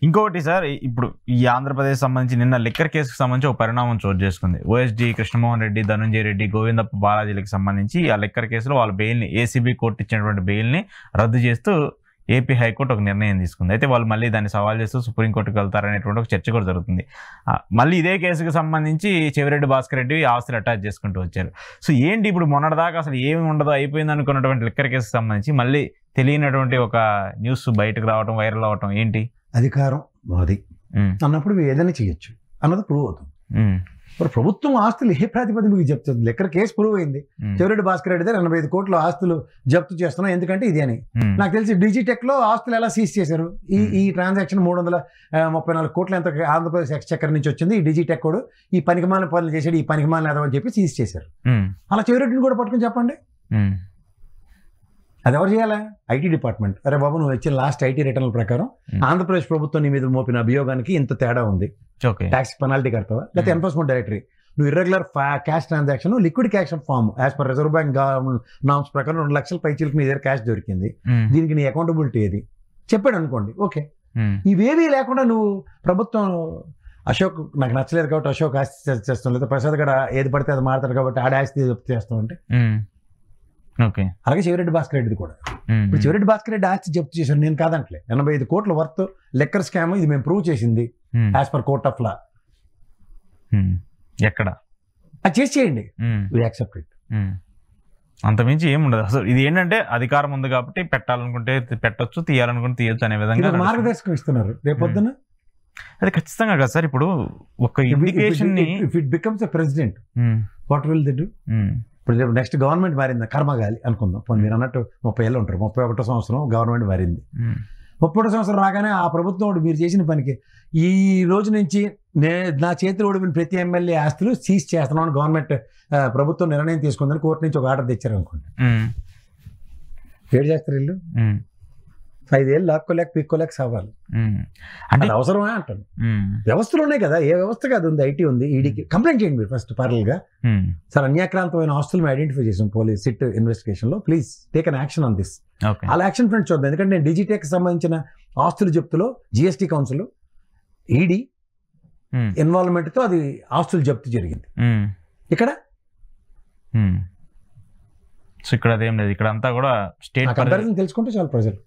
ఇంకొకటి సార్, ఇప్పుడు ఈ ఆంధ్రప్రదేశ్ సంబంధించి నిన్న లిక్కర్ కేసుకు సంబంధించి ఒక పరిణామం చోటు చేసుకుంది. ఓఎస్డీ కృష్ణమోహన్ రెడ్డి, ధనంజయ రెడ్డి, గోవిందప్ప బాలాజీలకు సంబంధించి ఆ లిక్కర్ కేసులో వాళ్ళ బెయిల్ని, ఏసీబీ కోర్టు ఇచ్చినటువంటి బెయిల్ని రద్దు చేస్తూ ఏపీ హైకోర్టు ఒక నిర్ణయం తీసుకుంది. అయితే వాళ్ళు మళ్ళీ దాన్ని సవాల్ చేస్తూ సుప్రీంకోర్టుకు వెళ్తారనేటువంటి ఒక చర్చ కూడా జరుగుతుంది. మళ్ళీ ఇదే కేసుకు సంబంధించి చెవిరెడ్డి భాస్కర్ రెడ్డి ఆస్తులు అటాచ్ చేసుకుంటూ వచ్చారు. సో ఏంటి ఇప్పుడు మొన్నటిదాకా అసలు ఏమి ఉండదో అయిపోయింది అనుకున్నటువంటి లిక్కర్ కేసుకు సంబంధించి మళ్ళీ తెలియనటువంటి ఒక న్యూస్ బయటకు రావడం, వైరల్ అవటం ఏంటి? అధికారం మాది అన్నప్పుడు మీరు ఏదైనా చేయొచ్చు అన్నది ప్రూవ్ అవుతుంది. మరి ప్రభుత్వం ఆస్తులు ఏ ప్రాతిపదిక మీకు చెప్తుంది? లెక్కర్ కేసు ప్రూవ్ అయింది. చెవిరెడ్డి భాస్కర్ రెడ్డి దగ్గర 85 కోట్ల ఆస్తులు జప్తు చేస్తున్నాం ఎందుకంటే ఇది అని. నాకు తెలిసి డిజిటెక్ లో ఆస్తులు ఎలా సీజ్ చేశారు? ఈ ట్రాన్సాక్షన్ 334 కోట్ల ఎంత ఆంధ్రప్రదేశ్ ఎక్స్చెక్కర్ నుంచి వచ్చింది. ఈ డిజిటెక్ కూడా ఈ పనికిమాలిన పనులు చేశాడు, ఈ పనికిమాలిన ఏదని చెప్పి సీజ్ చేశారు. అలా చెవిరెడ్డిని కూడా పట్టుకుని చెప్పండి. అది ఎవరు చేయాలా? IT department. అరే బాబు, నువ్వు వచ్చిన లాస్ట్ ఐటీ రిటర్న్ల ప్రకారం ఆంధ్రప్రదేశ్ ప్రభుత్వం నీ మీద మోపిన అభియోగానికి ఇంత తేడా ఉంది, ట్యాక్స్ పెనాల్టీ కడతావా? లేకపోతే ఎన్ఫోర్స్మెంట్ డైరెక్టరీ నువ్వు irregular cash transaction, liquid cash form as per Reserve Bank norms ప్రకారం 2 లక్షల పైచీలకు నీ దగ్గర క్యాష్ దొరికింది, దీనికి నీ అకౌంటబిలిటీ ఏది చెప్పాడు అనుకోండి. ఓకే, ఇవేవీ లేకుండా నువ్వు ప్రభుత్వం అశోక్ నాకు నచ్చలేదు కాబట్టి అశోక్ ఆస్తి చేస్తాం, లేదా ప్రసాద్ గడ ఏది పడితే అది మారుతాడు కాబట్టి ఆడ ఆస్తి జప్తు చేస్తాం అంటే ఓకే. అలాగే చెవిరెడ్డి భాస్కర్ రెడ్డిది కూడా. ఇప్పుడు చెవిరెడ్డి భాస్కర్ రెడ్డి ఆస్తి జప్తు చేశాడు, నేను కాదంటలే. 85 కోట్ల వర్త్ లెక్కర్ స్కామ్, ఇది మేము ప్రూవ్ చేసింది as per court of law. ఎక్కడ అది చేసేయండి, వి యాక్సెప్ట్ ఇట్. అంతమించి ఏముండదు అసలు. ఇది ఏంటంటే అధికారం ఉంది కాబట్టి పెట్టాలనుకుంటే పెట్టొచ్చు, తీయాలనుకుంటే తీయొచ్చు అనే విధంగా మార్గదర్శకం ఇస్తున్నారు. రేపొద్దున అది ఖచ్చితంగా కదా సార్. ఇప్పుడు ఒక indication if it becomes a president, what will they do? ఇప్పుడు నెక్స్ట్ గవర్నమెంట్ మారింది, కర్మగాలి అనుకుందాం. మీరు అన్నట్టు 30 ఏళ్ళు ఉంటారు, 31వ సంవత్సరం గవర్నమెంట్ మారింది. 31వ సంవత్సరం రాగానే ఆ ప్రభుత్వం మీరు చేసిన పనికి ఈ రోజు నుంచి నా చేతిలో ఓడిపోయిన ప్రతి ఎమ్మెల్యే ఆస్తులు సీజ్ చేస్తున్నాం అని గవర్నమెంట్ ప్రభుత్వం నిర్ణయం తీసుకుందని కోర్టు నుంచి ఒక ఆర్డర్ తెచ్చారు అనుకోండి. ఏడు చేస్తారు వీళ్ళు? 5 ఏళ్ళు లాక్కోలేక పీక్కోలేక సావాలి. అంటే అవసరమే అంటాను. వ్యవస్థలు ఉన్నాయి కదా, ఏ వ్యవస్థ కాదు ఉంది, ఐటీ ఉంది, ఈడీకి కంప్లైంట్ చేయండి మీరు ఫస్ట్ పారల్ గా. సార్, అన్యాక్రాంతమైన ఆస్తులు ఐడెంటిఫై చేసాం పోలీస్ సిట్ ఇన్వెస్టిగేషన్ లో, please take an action on this. అలా యాక్షన్ ఫ్రంట్ చూద్దాం. ఎందుకంటే నేను డిజిటెక్ సంబంధించిన ఆస్తులు జప్తులో జిఎస్టీ కౌన్సిల్, ఈడీ ఇన్వాల్వ్మెంట్ తో అది ఆస్తులు జప్తు జరిగింది. ఇక్కడ సో ఇక్కడ అదేం లేదు, ఇక్కడ అంతా కూడా స్టేట్ తెలుసుకుంటే చాలా ప్రజలు